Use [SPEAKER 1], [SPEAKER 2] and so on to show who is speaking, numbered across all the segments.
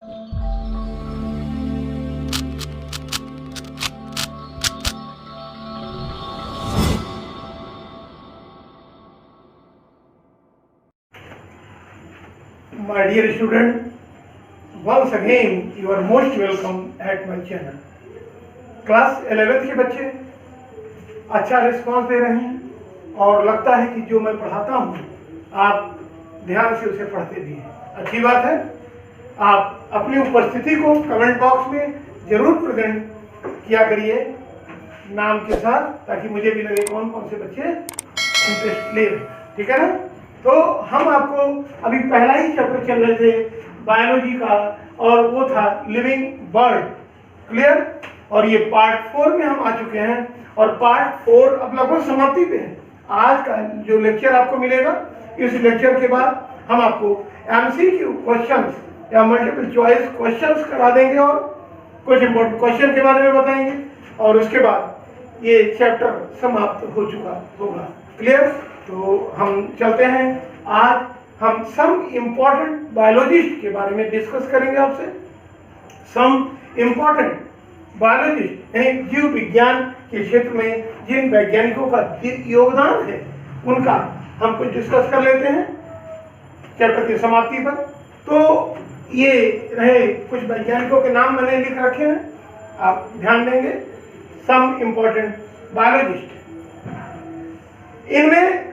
[SPEAKER 1] My dear student, once again you are most welcome at my channel. Class 11th के बच्चे अच्छा response दे रहे हैं और लगता है कि जो मैं पढ़ाता हूँ आप ध्यान से उसे पढ़ते भी हैं। अच्छी बात है। आप अपनी उपस्थिति को कमेंट बॉक्स में जरूर प्रेजेंट किया करिए नाम के साथ, ताकि मुझे भी लगे कौन कौन से बच्चे इंटरेस्ट ले रहे हैं। ठीक है ना। तो हम आपको अभी पहला ही चैप्टर चल रहे थे बायोलॉजी का, और वो था लिविंग वर्ल्ड। क्लियर। और ये पार्ट 4 में हम आ चुके हैं और पार्ट 4 अब लगभग समाप्ति पे है। आज का जो लेक्चर आपको मिलेगा, इस लेक्चर के बाद हम आपको एमसीक्यू क्वेश्चंस या मल्टीपल चॉइस क्वेश्चंस करा देंगे और कुछ इंपॉर्टेंट क्वेश्चन के बारे में बताएंगे, और उसके बाद ये चैप्टर समाप्त हो चुका होगा। क्लियर। तो हम चलते हैं। आज हम सम इम्पोर्टेंट बायोलॉजिस्ट के बारे में डिस्कस करेंगे आपसे। सम इम्पोर्टेंट बायोलॉजिस्ट यानी जीव विज्ञान के क्षेत्र में जिन वैज्ञानिकों का योगदान है उनका हम कुछ डिस्कस कर लेते हैं चैप्टर की समाप्ति पर। तो ये रहे कुछ वैज्ञानिकों के नाम मैंने लिख रखे हैं, आप ध्यान देंगे। सम इम्पोर्टेंट बायोलॉजिस्ट, इनमें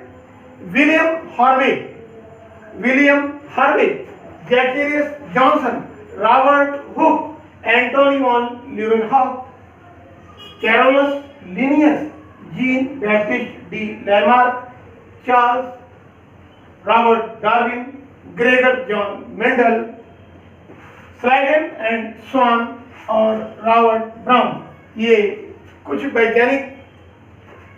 [SPEAKER 1] William Harvey, Zacharias Janssen, Robert Hooke, Antonie van Leeuwenhoek, Carolus Linnaeus, Jean Baptiste de Lamarck, Charles Robert Darwin, Gregor Johann Mendel, Schleiden and Schwann और रॉबर्ट ब्राउन। ये कुछ वैज्ञानिक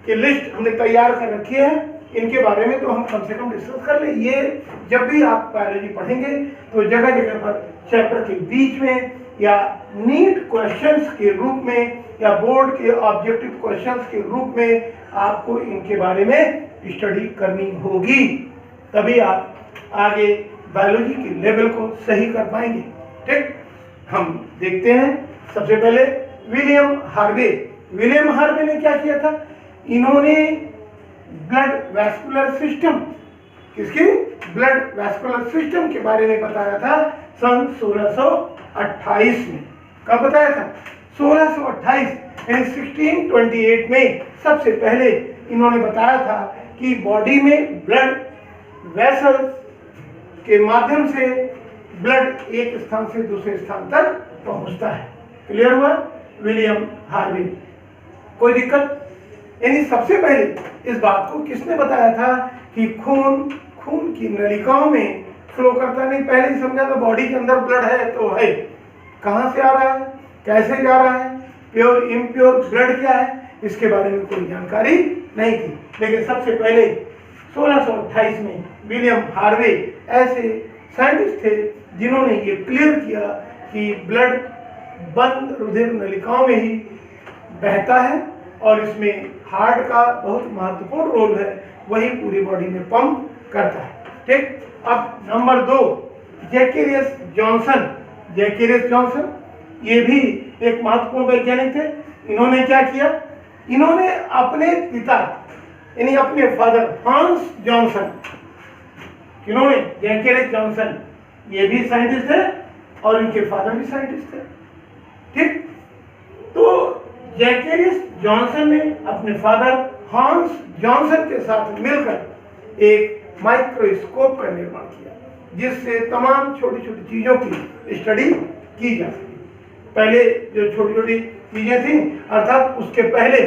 [SPEAKER 1] की लिस्ट हमने तैयार कर रखी है। इनके बारे में तो हम कम से कम डिस्कस कर ले। ये जब भी आप बायोलॉजी पढ़ेंगे तो जगह जगह पर चैप्टर के बीच में या नीट क्वेश्चंस के रूप में या बोर्ड के ऑब्जेक्टिव क्वेश्चंस के रूप में आपको इनके बारे में स्टडी करनी होगी, तभी आप आगे बायोलॉजी के लेवल को सही कर पाएंगे। ठीक। हम देखते हैं सबसे पहले विलियम हार्वे ने क्या किया था। इन्होंने ब्लड वैस्कुलर सिस्टम, किसकी ब्लड वैस्कुलर सिस्टम के बारे में बताया था सन 1628 में। कब बताया था? 1628 यानी 1628 में सबसे पहले इन्होंने बताया था कि बॉडी में ब्लड वेसल्स के माध्यम से ब्लड एक स्थान से दूसरे स्थान तक पहुंचता है। क्लियर हुआ? William Harvey. कोई दिक्कत? यानी सबसे पहले इस बात को किसने बताया था कि खून की नलिकाओं में फ्लो करता नहीं। पहले ही समझा था बॉडी के अंदर ब्लड है तो है, कहाँ से आ रहा है, कैसे जा रहा है, प्योर इम्प्योर ब्लड क्या है, इसके बारे में कोई जानकारी नहीं थी। लेकिन सबसे पहले 1628 में विलियम हार्वे ऐसे साइंटिस्ट थे जिन्होंने ये क्लियर किया कि ब्लड बंद रुधिर नलिकाओं में ही बहता है और इसमें हार्ट का बहुत महत्वपूर्ण रोल है, वही पूरी बॉडी में पंप करता है। ठीक। अब नंबर 2, जैकेरियस जॉनसन, ये भी एक महत्वपूर्ण वैज्ञानिक थे। इन्होंने क्या किया, इन्होंने अपने पिता यानी अपने फादर हांस जॉनसन, इन्होंने जैकेरियस जॉनसन, ये भी साइंटिस्ट थे और इनके फादर भी साइंटिस्ट थे। ठीक। तो जैकेरियस जॉनसन ने अपने फादर हांस जॉनसन के साथ मिलकर एक माइक्रोस्कोप का निर्माण किया, जिससे तमाम छोटी छोटी चीजों की स्टडी की जा सके। पहले जो छोटी छोटी चीजें थी, अर्थात उसके पहले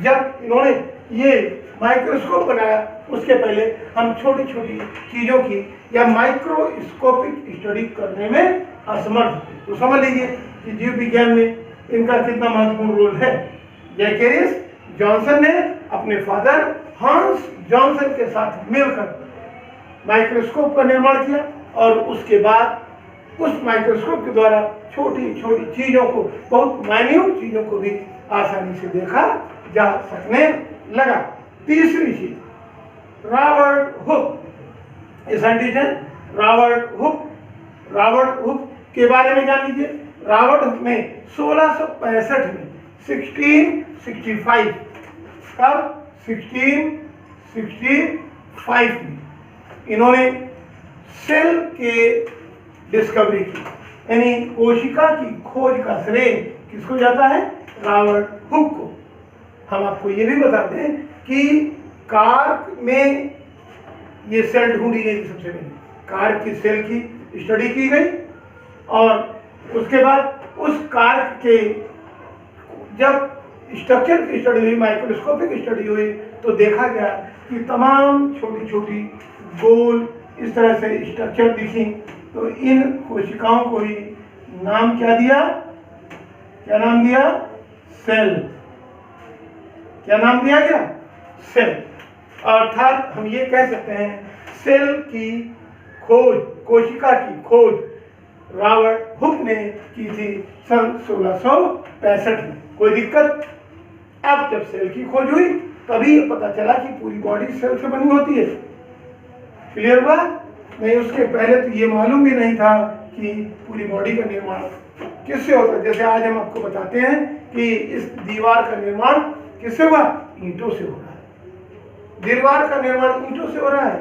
[SPEAKER 1] जब इन्होंने ये माइक्रोस्कोप बनाया, उसके पहले हम छोटी छोटी चीजों की या माइक्रोस्कोपिक स्टडी करने में असमर्थ थे। तो समझ लीजिए कि जीव विज्ञान में इनका कितना महत्वपूर्ण रोल है। जैकेरियस जॉनसन ने अपने फादर हांस जॉनसन के साथ मिलकर माइक्रोस्कोप का निर्माण किया और उसके बाद उस माइक्रोस्कोप के द्वारा छोटी छोटी चीजों को, बहुत माइन्यूट चीजों को भी आसानी से देखा जा सकने लगा। तीसरी चीज, रॉबर्ट हुक, साइंटिस्ट है रॉबर्ट हुक के बारे में जान लीजिए। रॉबर्ट हुक ने 1665 में 1665 कब 1665 में इन्होंने सेल के डिस्कवरी की, यानी कोशिका की खोज का श्रेय किसको जाता है? रॉबर्ट हुक को। हम आपको ये भी बता दें कि कार्क में ये सेल ढूंढी गई, सबसे पहले कार्क की सेल की स्टडी की गई और उसके बाद उस कार्क के जब स्ट्रक्चर की स्टडी हुई, माइक्रोस्कोपिक स्टडी हुई, तो देखा गया कि तमाम छोटी छोटी गोल इस तरह से स्ट्रक्चर दिखी। तो इन कोशिकाओं को ही नाम क्या दिया? क्या नाम दिया? सेल। क्या नाम दिया गया? सेल। अर्थात हम ये कह सकते हैं सेल की खोज, कोशिका की खोज रॉबर्ट हुक ने की थी सन 1665 में। कोई दिक्कत? अब जब सेल की खोज हुई तभी पता चला कि पूरी बॉडी सेल से बनी होती है। क्लियर हुआ? नहीं, उसके पहले तो ये मालूम भी नहीं था कि पूरी बॉडी का निर्माण किससे होता है। जैसे आज हम आपको बताते हैं कि इस दीवार का निर्माण किससे हुआ? ईंटों से हो रहा है। दीवार का निर्माण ईंटों से हो रहा है,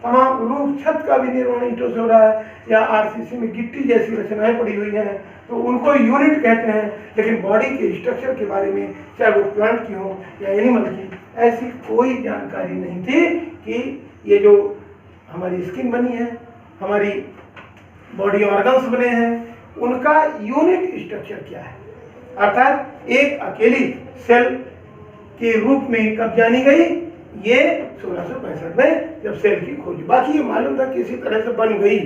[SPEAKER 1] तमाम रूफ छत का भी निर्माण ईंटों से हो रहा है, या आरसीसी में गिट्टी जैसी रचनाएं पड़ी हुई हैं तो उनको यूनिट कहते हैं। लेकिन बॉडी के स्ट्रक्चर के बारे में, चाहे वो प्लांट की हो या एनिमल की, ऐसी कोई जानकारी नहीं थी कि ये जो हमारी स्किन बनी है, हमारी बॉडी ऑर्गन्स बने हैं, उनका यूनिट स्ट्रक्चर क्या है। अर्थात एक अकेली सेल के रूप में कब जानी गई? ये 1665 में जब सेल की खोज। बाकी ये मालूम था किसी तरह से बन गई,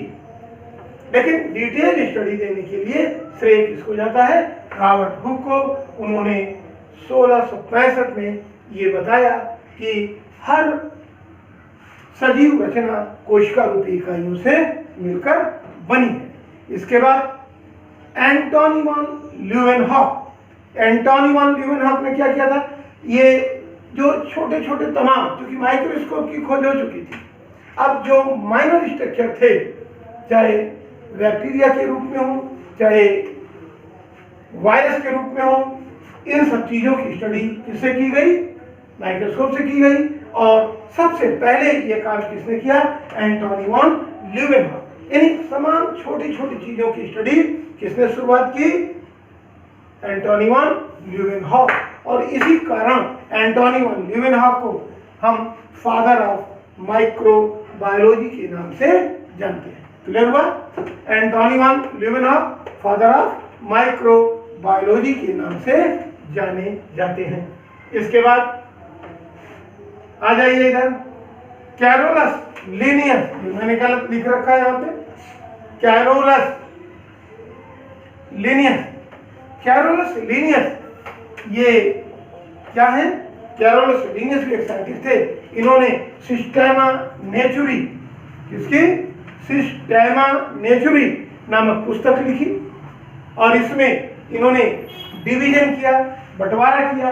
[SPEAKER 1] लेकिन डिटेल स्टडी देने के लिए श्रेय किसको जाता है? रॉबर्ट हुक को। उन्होंने 1665 में ये बताया कि हर सजीव रचना कोशिका रूपी इकाइयों से मिलकर बनी है। इसके बाद Antony van Leeuwenhoek, Antony van Leeuwenhoek ने क्या किया था? ये जो छोटे छोटे तमाम, क्योंकि माइक्रोस्कोप की खोज हो चुकी थी, अब जो माइनर स्ट्रक्चर थे, चाहे बैक्टीरिया के रूप में हो, चाहे वायरस के रूप में हो, इन सब चीजों की स्टडी किससे की गई? माइक्रोस्कोप से की गई। और सबसे पहले ये काम किसने किया? Antony van Leeuwenhoek. यानी तमाम छोटी छोटी चीजों की स्टडी किसने शुरुआत की? Antony van Leeuwenhoek. और इसी कारण एंटोनी वॉन ल्यूवेनहॉक को हम फादर ऑफ माइक्रोबायोलॉजी के नाम से जानते हैं। क्लियर हुआ? Antony van Leeuwenhoek father of microbiology के नाम से जाने जाते हैं। इसके बाद आ जाइए इधर, कैरोलस लीनियस, मैंने गलत लिख रखा है यहाँ पे, कैरोलस लीनियस। कैरोलस लीनियस ये क्या है? कैरोलस लीनियस भी एक साइंटिस्ट थे। इन्होंने सिस्टेमा नेचुरी, किसकी? सिस्टेमा नेचुरी नामक पुस्तक लिखी और इसमें इन्होंने डिवीजन किया, बंटवारा किया,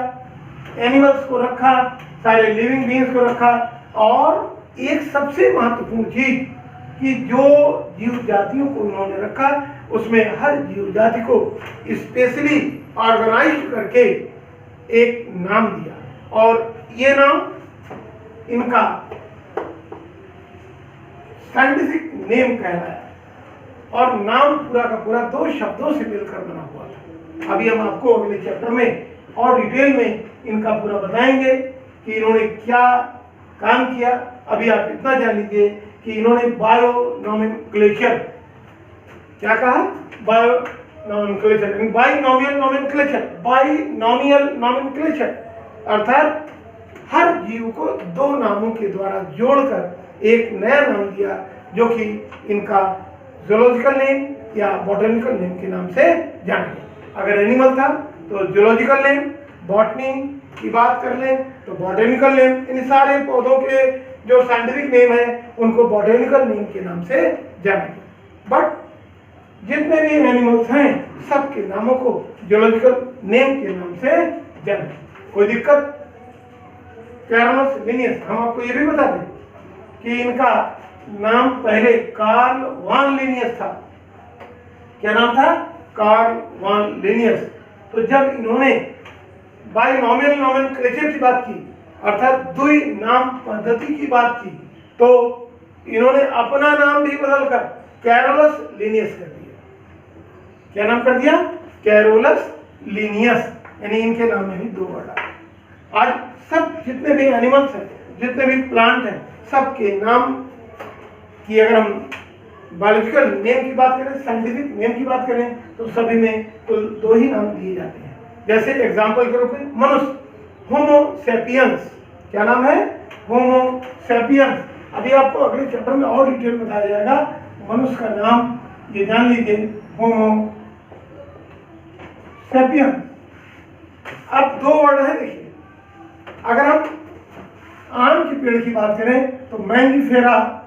[SPEAKER 1] एनिमल्स को रखा, सारे लिविंग बीइंग्स को रखा, और एक सबसे महत्वपूर्ण चीज कि जो जीव जातियों को उन्होंने रखा उसमें हर जीव जाति को स्पेशली ऑर्गेनाइज करके एक नाम दिया, और ये नाम इनका साइंटिफिक नेम कहलाया, और नाम पूरा का पूरा 2 शब्दों से मिलकर बना हुआ था। अभी हम आपको अगले चैप्टर में और डिटेल में इनका पूरा बताएंगे कि इन्होंने क्या काम किया। अभी आप इतना जान लीजिए कि इन्होंने बायोनोमेनक्लेचर, क्या कहा? बायोनोमेनक्लेचर, बाइनोमियल नोमेनक्लेचर, अर्थात हर जीव को 2 नामों के द्वारा जोड़कर एक नया नाम दिया, जो कि इनका जूलॉजिकल नेम या बॉटनिकल नेम के नाम से जाना गया। अगर एनिमल था तो जूलॉजिकल नेम, बॉटनी की बात कर लें तो बॉटनिकल नेम। इन सारे पौधों के जो साइंटिफिक नेम है उनको बॉटनिकल नेम के नाम से जाना गया। बट जितने भी एनिमल्स हैं सबके नामों को जूलॉजिकल नेम के नाम से जाना। कोई दिक्कत? कैरोलस लीनियस, हम आपको ये भी बता दें कि इनका नाम पहले कार्ल वॉन लीनियस था, क्या नाम था? Carl von Linnaeus. तो जब इन्होंने बाइनोमियल नोमेनक्लेचर की बात की, अर्थात द्विनाम पद्धति की बात की, तो इन्होंने अपना नाम भी बदलकर कैरोलस लिनियस कर दिया। क्या नाम कर दिया? Carolus Linnaeus. यानी इनके नाम में भी 2 वर्ड आए। आज सब जितने भी एनिमल्स हैं, जितने भी प्लांट हैं, सबके नाम की अगर हम बायोलॉजिकल नेम की बात करें, साइंटिफिक नेम की बात करें, तो सभी में कुल 2 ही नाम दिए जाते हैं। जैसे एग्जाम्पल के रूप में मनुष्य, होमो सैपियंस। क्या नाम है? Homo sapiens. अभी आपको अगले चैप्टर में और डिटेल बताया जाएगा। मनुष्य का नाम ये जान लीजिए, होमो सैपियंस। अब 2 वर्ड है, देखिए। अगर हम आम के पेड़ की बात करें तो मैंगीफेरा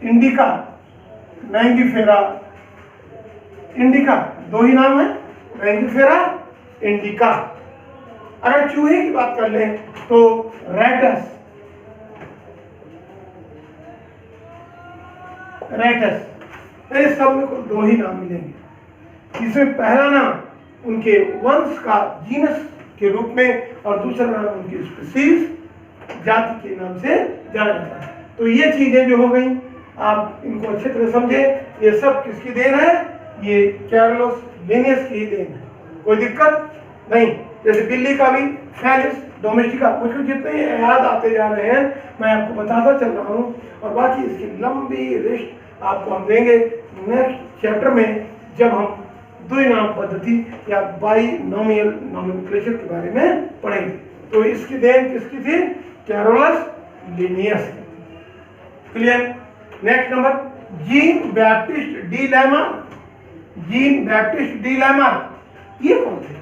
[SPEAKER 1] इंडिका, मैंगीफेरा इंडिका, 2 ही नाम है, मैंगीफेरा इंडिका। अगर चूहे की बात कर लें तो रैटस, ये सब में कुल 2 ही नाम मिलेंगे। इसमें पहला नाम उनके वंश का, जीनस के रूप में, और दूसरा नाम उनकी स्पीशीज, जाति के नाम से जाना जाता है। तो ये चीजें जो हो गई, आप इनको अच्छे तरह समझे। ये सब किसकी देन है? ये कैरोलस लिनियस की ही देन है, कोई दिक्कत नहीं। जैसे बिल्ली का भी फेलिस डोमेस्टिका, मुझको जितने याद आते जा रहे हैं मैं आपको बताता चल रहा हूँ, और बाकी इसकी लंबी लिस्ट आपको हम देंगे नेक्स्ट चैप्टर में, जब हम द्विनाम पद्धति या बाइनोमियल नोमेनक्लेचर के बारे में पढ़ेंगे। तो इसकी देन किसकी थी? Carolus Linnaeus. Clear? Next number, gene Baptiste de Lamarck. Gene Baptiste de Lamarck, ये कौन थे?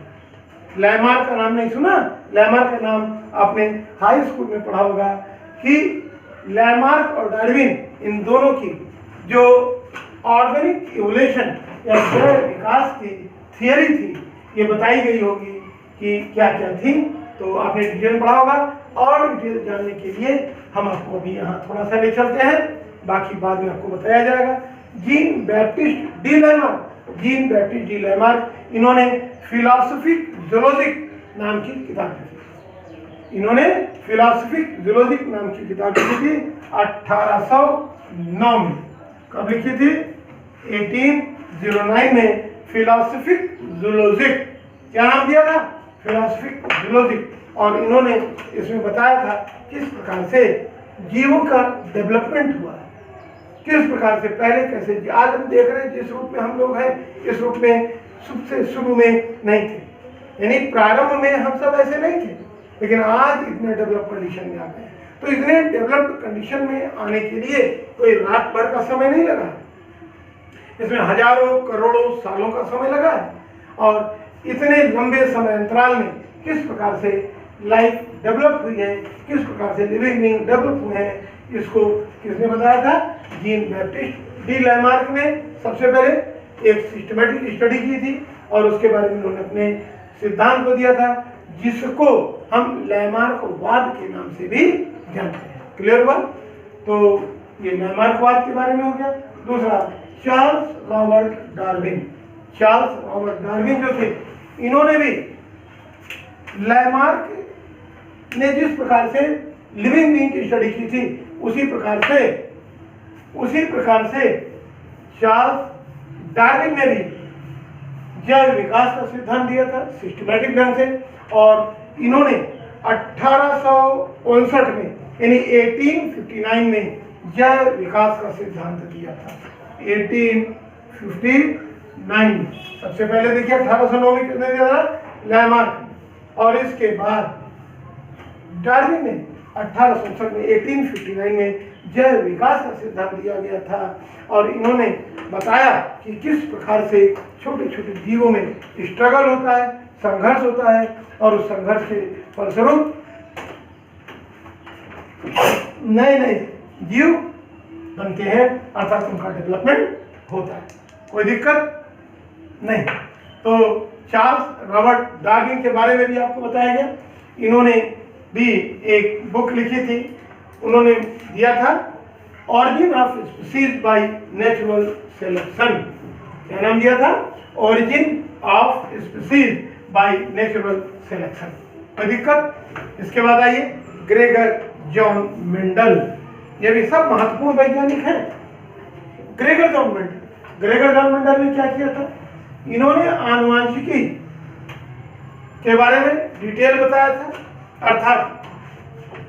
[SPEAKER 1] लैमार्क का नाम नहीं सुना? लैमार्क का नाम आपने हाई स्कूल में पढ़ा होगा कि लैमार्क और डार्विन, इन दोनों की जो ऑर्गेनिक इवोल्यूशन या जैव विकास की थियरी थी, ये बताई गई होगी कि क्या क्या थी। तो आपने डिटेल पढ़ा होगा, और डिटेल जानने के लिए हम आपको अभी यहाँ थोड़ा सा ले चलते हैं, बाकी बाद में आपको बताया जाएगा। Gene Baptiste de Lamarck, gene Baptiste de Lamarck, इन्होंने फिलॉसफिक जूलॉजिक नाम की किताब लिखी थी। इन्होंने फिलॉसफिक जूलॉजिक नाम की किताब लिखी थी 1809 में। कब लिखी थी? 1809 में फिलॉसफिक जूलॉजिक। क्या नाम दिया था? फिलॉसफिक जूलॉजिक। और इन्होंने इसमें बताया था किस प्रकार से जीवों का डेवलपमेंट हुआ है, किस प्रकार से पहले कैसे। आज हम देख रहे हैं जिस रूप में हम लोग हैं, इस रूप में सबसे शुरू में नहीं थे, यानी प्रारंभ में हम सब ऐसे नहीं थे, लेकिन आज इतने डेवलप कंडीशन में आ गए। तो इतने डेवलप्ड कंडीशन में आने के लिए कोई रात भर का समय नहीं लगा, इसमें हजारों करोड़ों सालों का समय लगा है। और इतने लंबे समय अंतराल में किस प्रकार से लाइफ डेवलप हुई है, किस प्रकार से लिविंग बीइंग डेवलप हुए हैं, इसको किसने बताया था? जीन बैप्टिस्ट डी लैमार्क ने सबसे पहले एक सिस्टमेटिक स्टडी की थी, और उसके बारे में उन्होंने अपने सिद्धांत को दिया था, जिसको हम लैमार्कवाद के नाम से भी जानते हैं। क्लियर हुआ? तो ये लैमार्कवाद के बारे में हो गया। दूसरा, Charles Robert Darwin. Charles Robert Darwin जो थे, इन्होंने भी लैमार्क ने जिस प्रकार से लिविंग बीइंग की स्टडी की थी, उसी प्रकार से चार्ल्स डार्विन ने भी जैव विकास का सिद्धांत दिया था सिस्टमैटिक ढंग से। और इन्होंने 1859 में, यानी 1859 में जैव विकास का सिद्धांत दिया था। 1859 में सबसे पहले देखिए 1809 में किसने दिया था? लैमार्क। और इसके बाद डार्विन ने 1859 में जैव विकास का सिद्धांत दिया गया था। और इन्होंने बताया कि किस प्रकार से छोटे छोटे जीवों में स्ट्रगल होता है, संघर्ष होता है, और उस संघर्ष के फलस्वरूप नए नए जीव बनते हैं, अर्थात उनका डेवलपमेंट होता है। कोई दिक्कत नहीं। तो चार्ल्स रॉबर्ट डार्विन के बारे में भी आपको बताया गया। इन्होंने भी एक बुक लिखी थी, उन्होंने दिया था origin of species by natural selection. क्या नाम दिया था? Origin of species by natural selection. कोई दिक्कत? इसके बाद आइए ग्रेगर जॉन मेंडल। ये भी सब महत्वपूर्ण वैज्ञानिक हैं। ग्रेगर जॉन मेंडल ने क्या किया था? इन्होंने आनुवंशिकी के बारे में डिटेल बताया था, अर्थात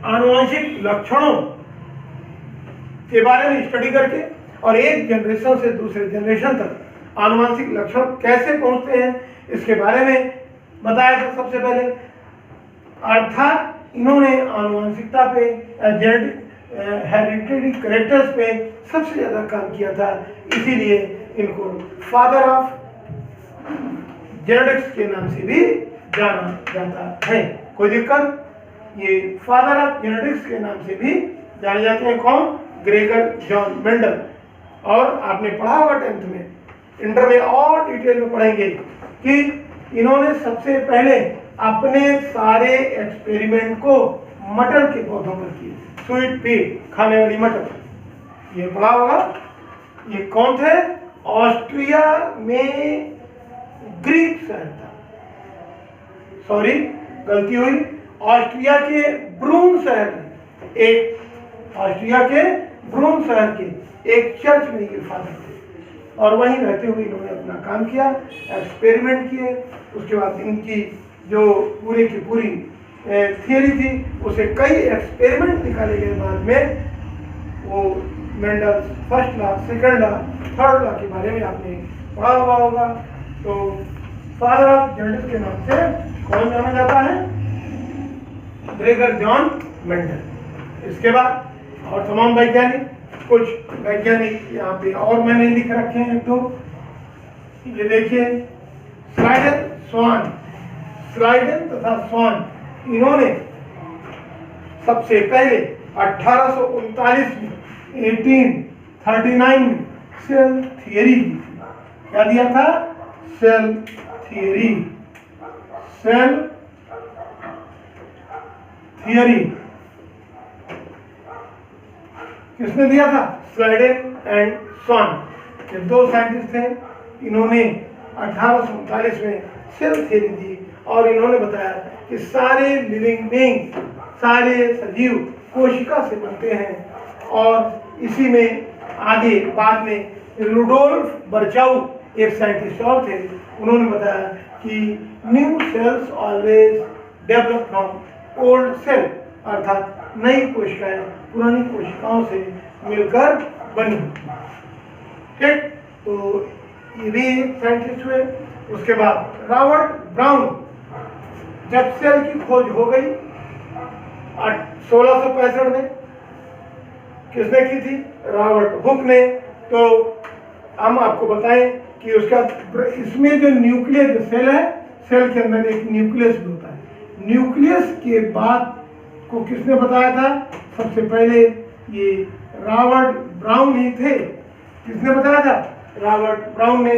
[SPEAKER 1] आनुवंशिक लक्षणों के बारे में स्टडी करके और एक जनरेशन से दूसरे जनरेशन तक आनुवंशिक लक्षण कैसे पहुंचते हैं इसके बारे में बताया था सबसे पहले। अर्थात इन्होंने आनुवंशिकता पे, हेरिडिटरी कैरेक्टर्स पे सबसे ज्यादा काम किया था, इसीलिए इनको फादर ऑफ जेनेटिक्स के नाम से भी जाना जाता है। कोई दिक्कत? ये फादर ऑफ जेनेटिक्स के नाम से भी जाने जाते हैं। कौन? Gregor Johann Mendel. और आपने पढ़ा होगा 10th में, इंटर में और डिटेल में पढ़ेंगे कि इन्होंने सबसे पहले अपने सारे एक्सपेरिमेंट को मटर के पौधों पर किए। स्वीट पी, खाने वाली मटर, ये पढ़ा होगा। ये कौन थे? ऑस्ट्रिया में ग्रीक शहर था, सॉरी गलती हुई, ऑस्ट्रिया के ब्रून शहर में, एक ऑस्ट्रिया के ब्रून शहर के एक चर्च में ये फादर थे और वहीं रहते हुए इन्होंने अपना काम किया, एक्सपेरिमेंट किए। उसके बाद इनकी जो पूरी की पूरी थियरी थी उसे कई एक्सपेरिमेंट निकाले गए। बाद में वो Mendel first law, second law, third law के बारे में आपने पढ़ा हुआ होगा। तो फादर ऑफ जेनेटिक्स के नाम से कौन जाना जाता है? Gregor Johann Mendel. इसके बाद और तमाम वैज्ञानिक, कुछ वैज्ञानिक यहाँ पे और मैंने लिख रखे हैं। तो ये देखिए, स्लाइडन तथा स्वान, इन्होंने सबसे पहले 1839 में 1839 में सेल थियरी दी थी। क्या दिया था? Cell theory. किसने दिया था? स्लाइडन एंड स्वान, ये दो साइंटिस्ट थे। इन्होंने 1839 में सेल थियरी दी और इन्होंने बताया कि सारे लिविंग बीइंग, सारे सजीव कोशिका से बनते हैं। और इसी में आगे बाद में रुडोल्फ बर्चाउ एक साइंटिस्ट और थे, उन्होंने बताया कि new cells always develop from old cell, अर्थात नई कोशिकाएं पुरानी कोशिकाओं से मिलकर बनी। ठीक, तो ये भी साइंटिस्ट हुए। उसके बाद रॉबर्ट ब्राउन, जब सेल की खोज हो गई 1665 में, किसने की थी? रॉबर्ट हुक ने। तो हम आपको बताएं कि उसका इसमें जो न्यूक्लियस, जो सेल है, सेल के अंदर एक न्यूक्लियस भी होता है। न्यूक्लियस के बाद को किसने बताया था? सबसे पहले ये रॉबर्ट ब्राउन ही थे। किसने बताया था? रॉबर्ट ब्राउन ने।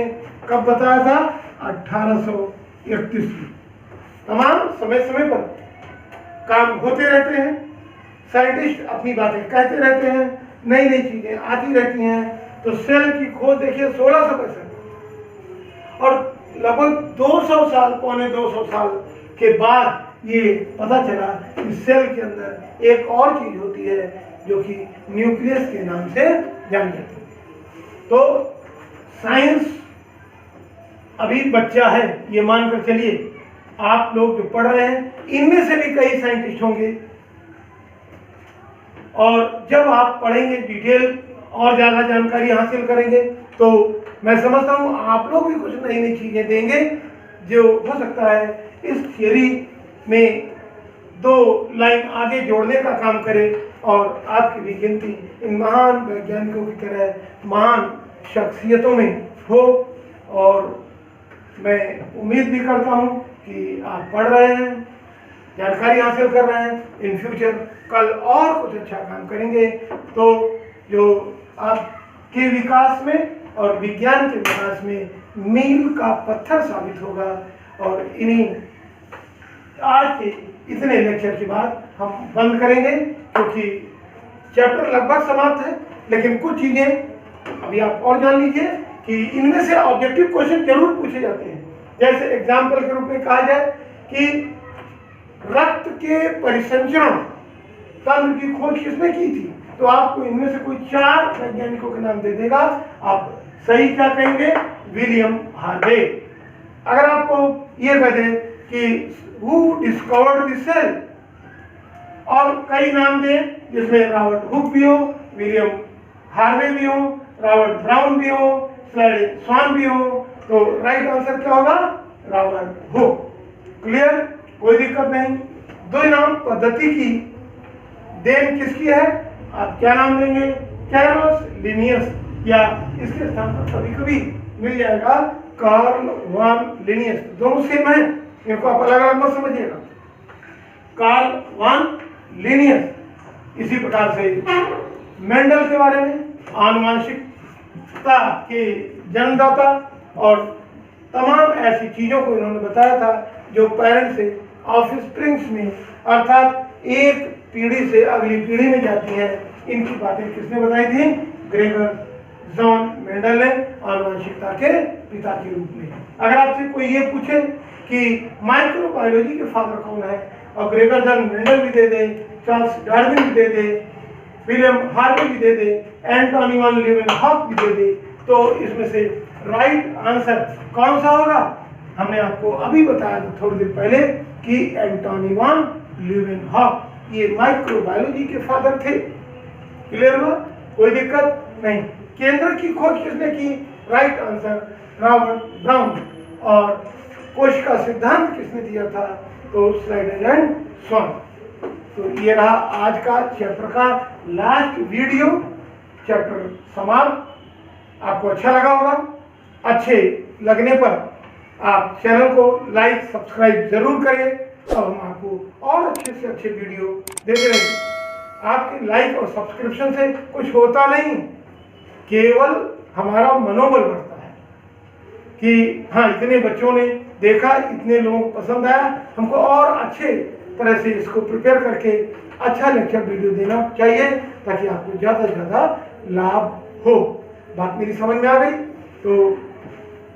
[SPEAKER 1] कब बताया था? 1831 में। तमाम समय समय पर काम होते रहते हैं, साइंटिस्ट अपनी बातें कहते रहते हैं, नई नई चीजें आती रहती हैं। तो सेल की खोज देखिए 1665 और लगभग 200 साल, पौने 200 साल के बाद ये पता चला कि सेल के अंदर एक और चीज होती है जो कि न्यूक्लियस के नाम से जानी जाती है। तो साइंस अभी बच्चा है, ये मानकर चलिए। आप लोग जो पढ़ रहे हैं इनमें से भी कई साइंटिस्ट होंगे और जब आप पढ़ेंगे डिटेल और ज़्यादा जानकारी हासिल करेंगे तो मैं समझता हूँ आप लोग भी कुछ नई नई चीज़ें देंगे जो हो सकता है इस थियरी में 2 लाइन आगे जोड़ने का काम करे और आपकी भी गिनती इन महान वैज्ञानिकों की तरह महान शख्सियतों में हो। और मैं उम्मीद भी करता हूँ कि आप पढ़ रहे हैं, जानकारी हासिल कर रहे हैं, इन फ्यूचर कल और कुछ अच्छा काम करेंगे तो जो आपके विकास में और विज्ञान के विकास में मील का पत्थर साबित होगा। और इन्हीं आज के इतने लेक्चर के बाद हम बंद करेंगे क्योंकि चैप्टर लगभग समाप्त है। लेकिन कुछ चीज़ें अभी आप और जान लीजिए कि इनमें से ऑब्जेक्टिव क्वेश्चन जरूर पूछे जाते हैं। जैसे एग्जाम्पल के रूप में कहा जाए कि रक्त के परिसंचरण तंत्र की खोज किसने की थी, तो आपको इनमें से कोई 4 वैज्ञानिकों के नाम दे देगा, आप सही क्या कहेंगे, विलियम हार्वे। अगर आपको ये कह दें कि हु डिस्कवर्ड द सेल, और कई नाम दें जिसमें रॉबर्ट हुक भी हो, विलियम हार्वे भी हो, रॉबर्ट ब्राउन भी हो, स्लाइडेन स्वान भी हो, तो राइट आंसर क्या होगा, रॉबर्ट हुक। क्लियर, कोई दिक्कत नहीं। दो नाम पद्धति की देन किसकी है, आप क्या नाम देंगे, कैरोस लिनियस, या इसके स्थान पर कभी कभी मिल जाएगा कार्ल वान लिनियस। दोनों सेम है, इनको आप अलग अलग मत समझिएगा। कार्ल वान लिनियस। इसी प्रकार से मेंडल के बारे में, आनुवंशिकता के जन्मदाता, और तमाम ऐसी चीजों को इन्होंने बताया था जो पेरेंट्स से ऑफस्प्रिंग्स में, अर्थात एक पीढ़ी से अगली पीढ़ी में जाती है। इनकी बातें किसने बताई थी, ग्रेगर जॉन मेंडल ने, आनुवंशिकता के पिता के रूप में। अगर आपसे कोई ये पूछे कि माइक्रोबायोलॉजी के फादर कौन है, और ग्रेगर जॉन मेंडल भी दे दे, चार्ल्स डार्विन भी दे दे, विलियम हार्वे भी दे दे, एंटोनी वान लीeuwenhoek भी दे दे, तो इसमें से राइट आंसर कौन सा होगा, हमने आपको अभी बताया था थोड़ी देर पहले कि एंटोनी वान लीeuwenhoek, ये माइक्रोबायोलॉजी के फादर थे। क्लियर हुआ, कोई दिक्कत नहीं। केंद्र की खोज किसने की, राइट आंसर रॉबर्ट ब्राउन। और कोशिका सिद्धांत किसने दिया था, तो स्लाइडेन एंड स्वान। तो ये रहा आज का चैप्टर का लास्ट वीडियो, चैप्टर समाप्त। आपको अच्छा लगा होगा, अच्छे लगने पर आप चैनल को लाइक सब्सक्राइब जरूर करें, और हम आपको और अच्छे से अच्छे वीडियो देते रहेंगे। आपके लाइक और सब्सक्रिप्शन से कुछ होता नहीं, केवल हमारा मनोबल बढ़ता है कि हाँ, इतने बच्चों ने देखा, इतने लोगों को पसंद आया, हमको और अच्छे तरह से इसको प्रिपेयर करके अच्छा लेक्चर वीडियो देना चाहिए, ताकि आपको ज़्यादा से ज़्यादा लाभ हो। बात मेरी समझ में आ गई? तो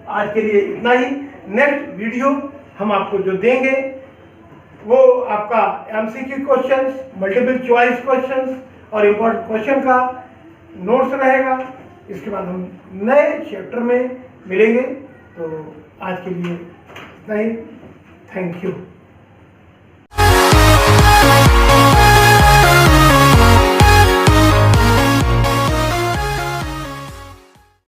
[SPEAKER 1] आज के लिए इतना ही। नेक्स्ट वीडियो हम आपको जो देंगे वो आपका MCQ questions, multiple choice questions और इम्पोर्टेंट क्वेश्चन का नोट्स रहेगा। इसके बाद हम नए चैप्टर में मिलेंगे। तो आज के लिए इतना ही। Thank you.